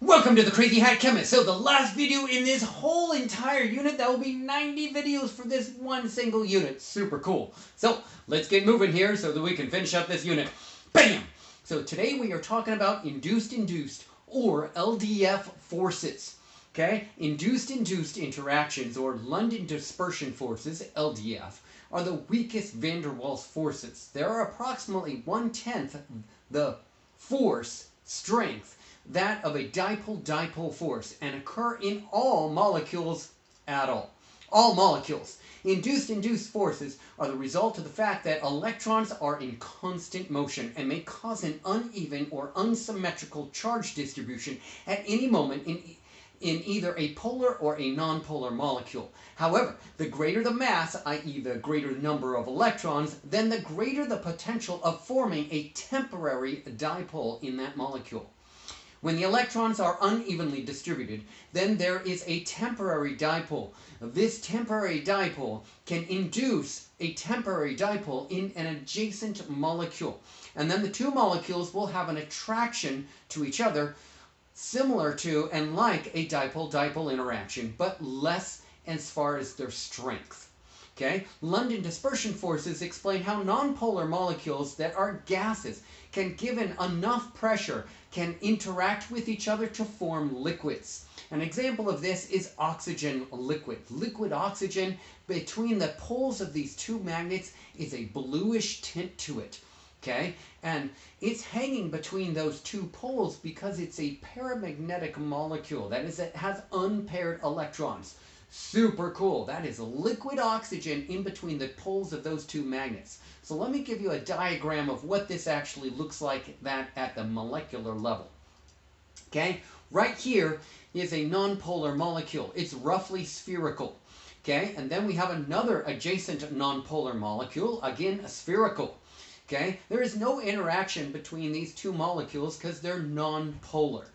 Welcome to the Crazy Hat Chemist. So the last video in this whole entire unit, that will be 90 videos for this one single unit. Super cool. So let's get moving here so that we can finish up this unit. Bam! So today we are talking about induced or LDF forces. Okay? Induced interactions or London dispersion forces, LDF, are the weakest van der Waals forces. There are approximately 1/10 the force strength that of a dipole-dipole force and occur in all molecules at all. All molecules. Induced forces are the result of the fact that electrons are in constant motion and may cause an uneven or unsymmetrical charge distribution at any moment in either a polar or a nonpolar molecule. However, the greater the mass, i.e. the greater number of electrons, then the greater the potential of forming a temporary dipole in that molecule. When the electrons are unevenly distributed, then there is a temporary dipole. This temporary dipole can induce a temporary dipole in an adjacent molecule. And then the two molecules will have an attraction to each other similar to and like a dipole-dipole interaction, but less as far as their strength. Okay? London dispersion forces explain how nonpolar molecules that are gases can, given enough pressure, can interact with each other to form liquids. An example of this is oxygen liquid. Liquid oxygen, between the poles of these two magnets, is a bluish tint to it. Okay? And it's hanging between those two poles because it's a paramagnetic molecule. That is, it has unpaired electrons. Super cool. That is liquid oxygen in between the poles of those two magnets. So let me give you a diagram of what this actually looks like that at the molecular level. Okay? Right here is a nonpolar molecule. It's roughly spherical. Okay? And then we have another adjacent nonpolar molecule, again spherical. Okay? There is no interaction between these two molecules because they're nonpolar.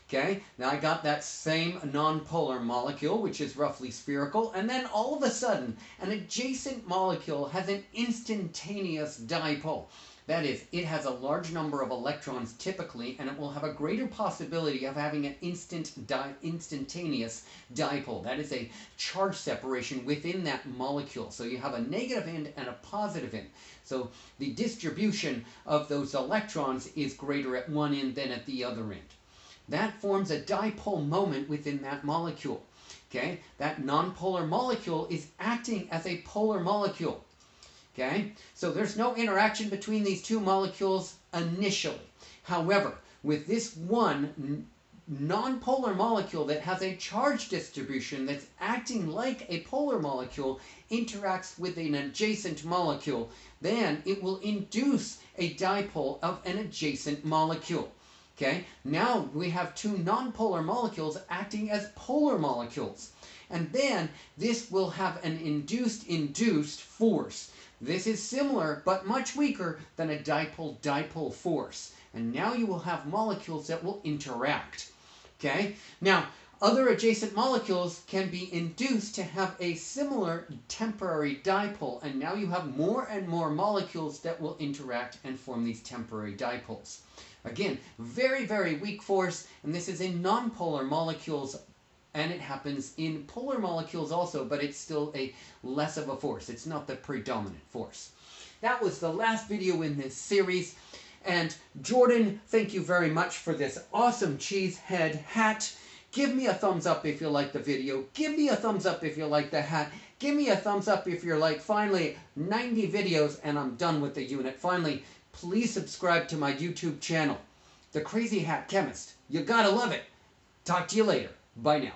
Okay, now I got that same nonpolar molecule, which is roughly spherical, and then all of a sudden, an adjacent molecule has an instantaneous dipole. That is, it has a large number of electrons typically, and it will have a greater possibility of having an instantaneous dipole. That is a charge separation within that molecule. So you have a negative end and a positive end. So the distribution of those electrons is greater at one end than at the other end. That forms a dipole moment within that molecule. Okay? That nonpolar molecule is acting as a polar molecule. Okay? So there's no interaction between these two molecules initially. However, with this one nonpolar molecule that has a charge distribution that's acting like a polar molecule interacts with an adjacent molecule, then it will induce a dipole of an adjacent molecule. Okay, now we have two nonpolar molecules acting as polar molecules. And then this will have an induced force. This is similar but much weaker than a dipole-dipole force. And now you will have molecules that will interact. Okay, now other adjacent molecules can be induced to have a similar temporary dipole. And now you have more and more molecules that will interact and form these temporary dipoles. Again, very, very weak force, and this is in nonpolar molecules, and it happens in polar molecules also, but it's still a less of a force. It's not the predominant force. That was the last video in this series, and Jordan, thank you very much for this awesome cheese head hat. Give me a thumbs up if you like the video. Give me a thumbs up if you like the hat. Give me a thumbs up if you're like, finally, 90 videos, and I'm done with the unit. Finally, please subscribe to my YouTube channel, The Crazy Hat Chemist. You gotta love it. Talk to you later. Bye now.